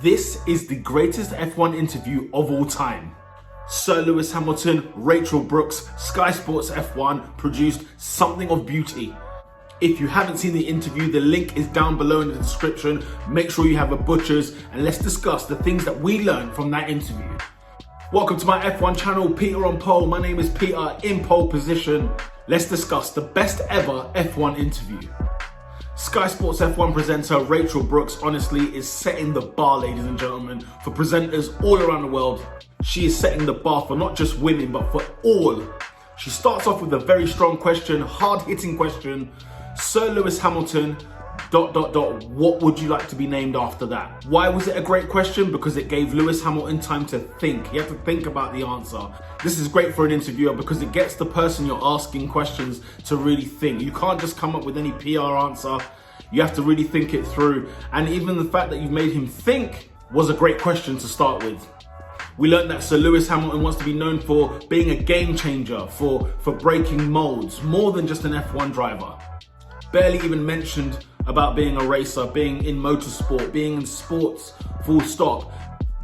This is the greatest F1 interview of all time. Sir Lewis Hamilton, Rachel Brookes, Sky Sports F1 produced something of beauty. If you haven't seen the interview, the link is down below in the description. Make sure you have a butcher's and let's discuss the things that we learned from that interview. Welcome to my F1 channel, Peter on Pole. My name is Peter in pole position. Let's discuss the best ever F1 interview. Sky Sports F1 presenter Rachel Brookes honestly is setting the bar, ladies and gentlemen, for presenters all around the world. She is setting the bar for not just women, but for all. She starts off with a very strong question, hard-hitting question. Sir Lewis Hamilton, ... what would you like to be named after that? Why was it a great question? Because it gave Lewis Hamilton time to think. He had to think about the answer. This is great for an interviewer because it gets the person you're asking questions to really think. You can't just come up with any PR answer. You have to really think it through. And even the fact that you've made him think was a great question to start with. We learned that Sir Lewis Hamilton wants to be known for being a game changer, for breaking molds, more than just an F1 driver. Barely even mentioned about being a racer, being in motorsport, being in sports, full stop.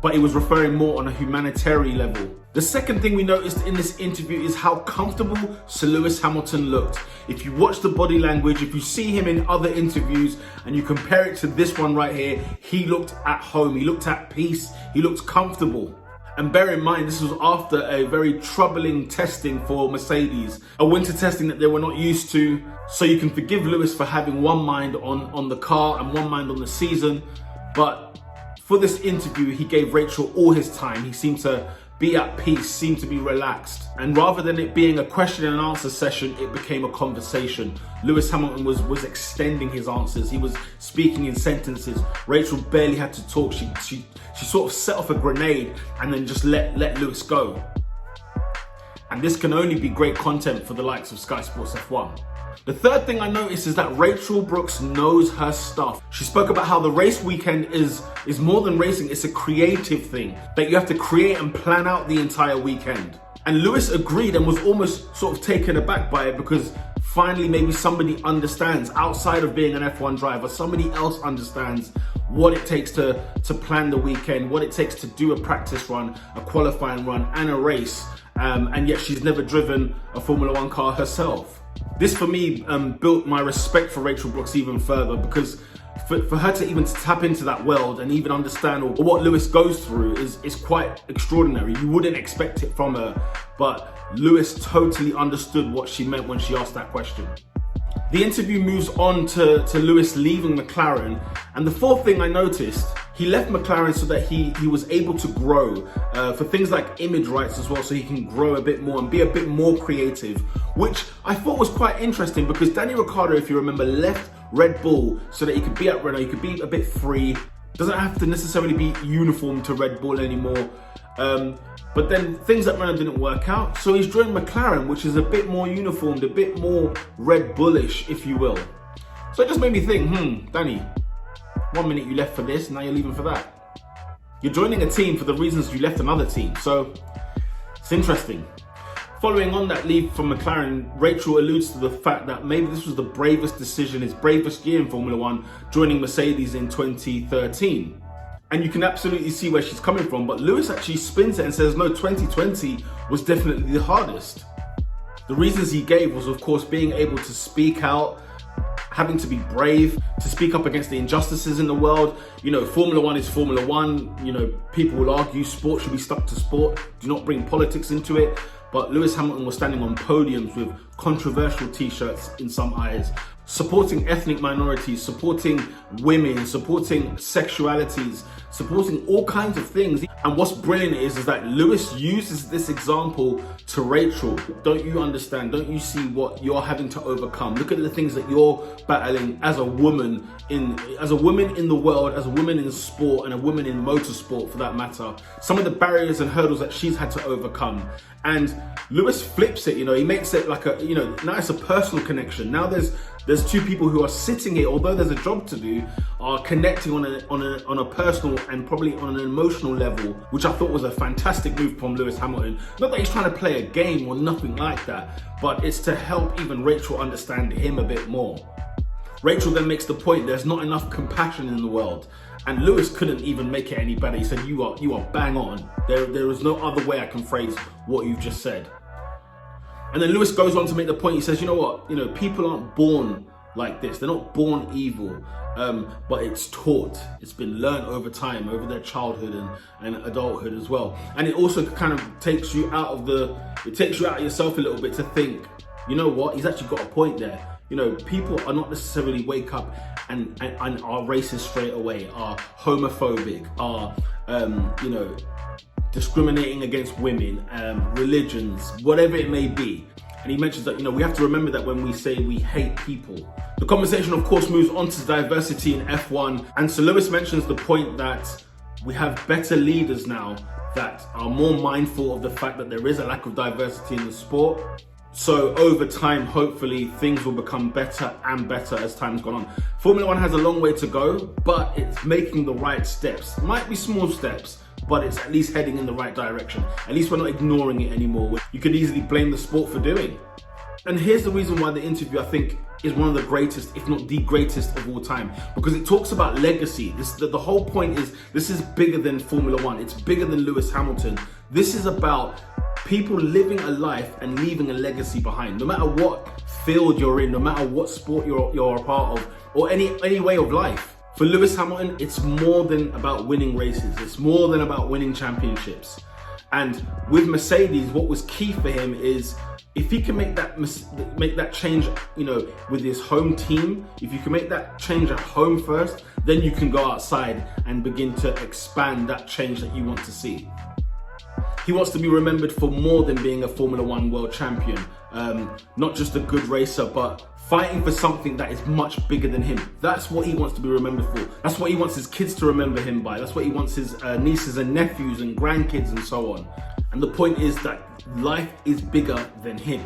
But he was referring more on a humanitarian level. The second thing we noticed in this interview is how comfortable Sir Lewis Hamilton looked. If you watch the body language, if you see him in other interviews and you compare it to this one right here, he looked at home, he looked at peace, he looked comfortable. And bear in mind, this was after a very troubling testing for Mercedes, a winter testing that they were not used to. So you can forgive Lewis for having one mind on the car and one mind on the season. But for this interview, he gave Rachel all his time. He seemed to be at peace, seemed to be relaxed. And rather than it being a question and answer session, it became a conversation. Lewis Hamilton was extending his answers. He was speaking in sentences. Rachel barely had to talk. She sort of set off a grenade and then just let Lewis go. And this can only be great content for the likes of Sky Sports F1. The third thing I noticed is that Rachel Brookes knows her stuff. She spoke about how the race weekend is more than racing, it's a creative thing. That you have to create and plan out the entire weekend. And Lewis agreed and was almost sort of taken aback by it because finally maybe somebody understands, outside of being an F1 driver, somebody else understands what it takes to plan the weekend, what it takes to do a practice run, a qualifying run and a race. And yet she's never driven a Formula One car herself. This for me built my respect for Rachel Brookes even further because for her to even tap into that world and even understand or what Lewis goes through is quite extraordinary. You wouldn't expect it from her, but Lewis totally understood what she meant when she asked that question. The interview moves on to Lewis leaving McLaren, and the fourth thing I noticed, he left McLaren so that he was able to grow for things like image rights as well, so he can grow a bit more and be a bit more creative, which I thought was quite interesting because Danny Ricciardo, if you remember, left Red Bull so that he could be at Renault, he could be a bit free, doesn't have to necessarily be uniform to Red Bull anymore. But then things at Renault didn't work out, so he's joined McLaren, which is a bit more uniformed, a bit more Red Bullish, if you will. So it just made me think, Danny, 1 minute you left for this, now you're leaving for that. You're joining a team for the reasons you left another team, so it's interesting. Following on that leave from McLaren, Rachel alludes to the fact that maybe this was the bravest decision, his bravest year in Formula One, joining Mercedes in 2013. And you can absolutely see where she's coming from, but Lewis actually spins it and says, no, 2020 was definitely the hardest. The reasons he gave was, of course, being able to speak out, having to be brave, to speak up against the injustices in the world. You know, Formula One is Formula One. You know, people will argue sport should be stuck to sport. Do not bring politics into it. But Lewis Hamilton was standing on podiums with controversial t-shirts in some eyes, supporting ethnic minorities, supporting women, supporting sexualities, supporting all kinds of things. And what's brilliant is that Lewis uses this example to Rachel. Don't you understand? Don't you see what you're having to overcome? Look at the things that you're battling as a woman in the world, as a woman in sport and a woman in motorsport for that matter. Some of the barriers and hurdles that she's had to overcome. And Lewis flips it, you know, he makes it like a, you know, now it's a personal connection. Now there's two people who are sitting here, although there's a job to do, are connecting on a personal and probably on an emotional level, which I thought was a fantastic move from Lewis Hamilton. Not that he's trying to play a game or nothing like that, but it's to help even Rachel understand him a bit more. Rachel then makes the point there's not enough compassion in the world. And Lewis couldn't even make it any better. He said, you are bang on. There is no other way I can phrase what you've just said. And then Lewis goes on to make the point. He says, you know what? People aren't born like this. They're not born evil, but it's taught. It's been learned over time, over their childhood and adulthood as well. And it also kind of takes you out of yourself a little bit to think, you know what? He's actually got a point there. People are not necessarily wake up and are racist straight away, are homophobic, are, discriminating against women, religions, whatever it may be. And he mentions that, we have to remember that when we say we hate people. The conversation, of course, moves on to diversity in F1. And so Lewis mentions the point that we have better leaders now that are more mindful of the fact that there is a lack of diversity in the sport. So over time, hopefully, things will become better and better as time's gone on. Formula One has a long way to go, but it's making the right steps. Might be small steps, but it's at least heading in the right direction. At least we're not ignoring it anymore, which you could easily blame the sport for doing. And here's the reason why the interview, I think, is one of the greatest, if not the greatest of all time, because it talks about legacy. The whole point is, this is bigger than Formula One. It's bigger than Lewis Hamilton. This is about people living a life and leaving a legacy behind. No matter what field you're in, no matter what sport you're a part of, or any way of life. For Lewis Hamilton, it's more than about winning races. It's more than about winning championships. And with Mercedes, what was key for him is if he can make that change, with his home team, if you can make that change at home first, then you can go outside and begin to expand that change that you want to see. He wants to be remembered for more than being a Formula One world champion, not just a good racer, but fighting for something that is much bigger than him. That's what he wants to be remembered for. That's what he wants his kids to remember him by. That's what he wants his nieces and nephews and grandkids and so on. And the point is that life is bigger than him.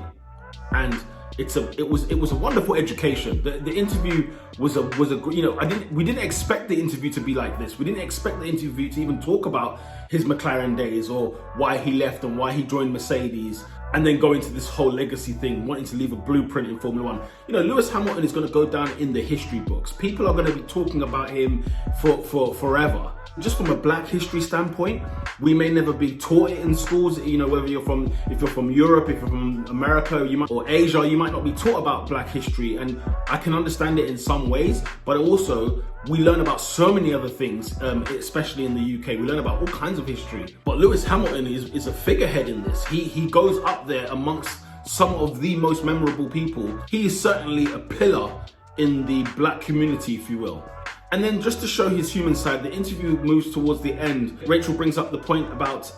And it was a wonderful education. The interview was a we didn't expect the interview to be like this. We didn't expect the interview to even talk about his McLaren days or why he left and why he joined Mercedes, and then go into this whole legacy thing, wanting to leave a blueprint in Formula One. Lewis Hamilton is going to go down in the history books. People are going to be talking about him for forever. Just from a black history standpoint, we may never be taught it in schools. Whether if you're from Europe, if you're from America, or Asia, you might not be taught about black history. And I can understand it in some ways, but also we learn about so many other things, especially in the UK. We learn about all kinds of history. But Lewis Hamilton is a figurehead in this. He goes up there amongst some of the most memorable people. He is certainly a pillar in the black community, if you will. And then just to show his human side, the interview moves towards the end. Rachel brings up the point about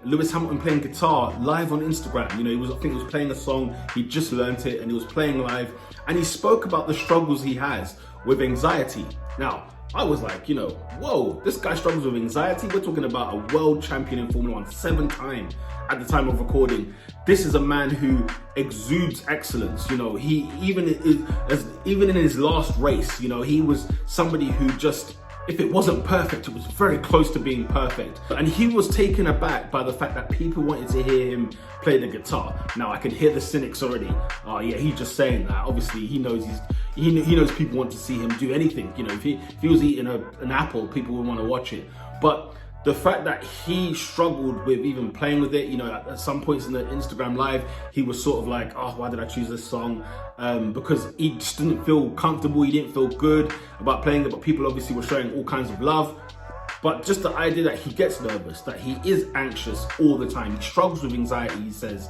Lewis Hamilton playing guitar live on Instagram. I think he was playing a song, he just learnt it and he was playing live. And he spoke about the struggles he has with anxiety. Now, I was like, whoa, this guy struggles with anxiety. We're talking about a world champion in Formula One, 7 times at the time of recording. This is a man who exudes excellence. He even in his last race, he was somebody who just, if it wasn't perfect, it was very close to being perfect. And he was taken aback by the fact that people wanted to hear him play the guitar. Now I can hear the cynics already. Oh yeah, he's just saying that. Obviously he knows he knows people want to see him do anything. If he was eating an apple, people would want to watch it. But the fact that he struggled with even playing with it, at some points in the Instagram live, he was sort of like, oh, why did I choose this song? Because he just didn't feel comfortable, he didn't feel good about playing it, but people obviously were showing all kinds of love. But just the idea that he gets nervous, that he is anxious all the time, he struggles with anxiety, he says.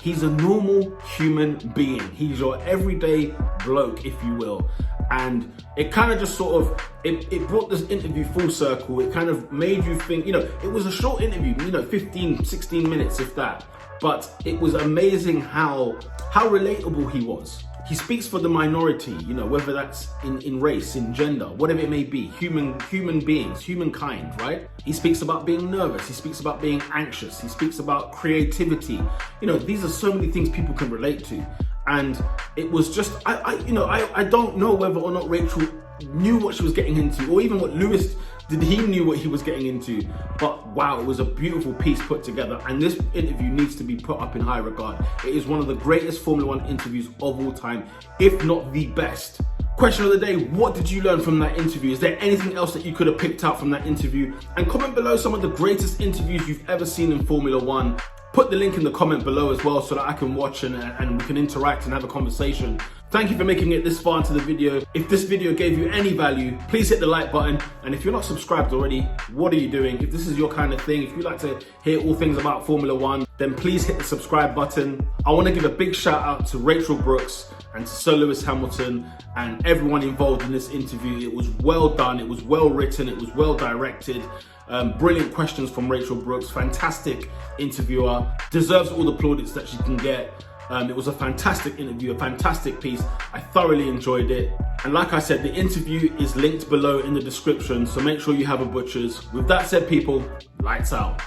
He's a normal human being. He's your everyday bloke, if you will. And it kind of just sort of, it brought this interview full circle. It kind of made you think, it was a short interview, 15, 16 minutes, if that. But it was amazing how relatable he was. He speaks for the minority, whether that's in race, in gender, whatever it may be, human beings, humankind, right? He speaks about being nervous. He speaks about being anxious. He speaks about creativity. These are so many things people can relate to. And it was just, I don't know whether or not Rachel knew what she was getting into, or even what Lewis Did he knew what he was getting into? But wow, it was a beautiful piece put together, and this interview needs to be put up in high regard. It is one of the greatest Formula One interviews of all time, if not the best. Question of the day, what did you learn from that interview? Is there anything else that you could have picked out from that interview? And comment below some of the greatest interviews you've ever seen in Formula One. Put the link in the comment below as well so that I can watch and we can interact and have a conversation. Thank you for making it this far into the video. If this video gave you any value, please hit the like button. And if you're not subscribed already, what are you doing? If this is your kind of thing, if you like to hear all things about Formula One, then please hit the subscribe button. I want to give a big shout out to Rachel Brookes and to Sir Lewis Hamilton and everyone involved in this interview. It was well done, it was well written, it was well directed. Brilliant questions from Rachel Brookes, fantastic interviewer, deserves all the plaudits that she can get. It was a fantastic interview, a fantastic piece. I thoroughly enjoyed it. And like I said, the interview is linked below in the description, so make sure you have a butcher's. With that said, people, lights out.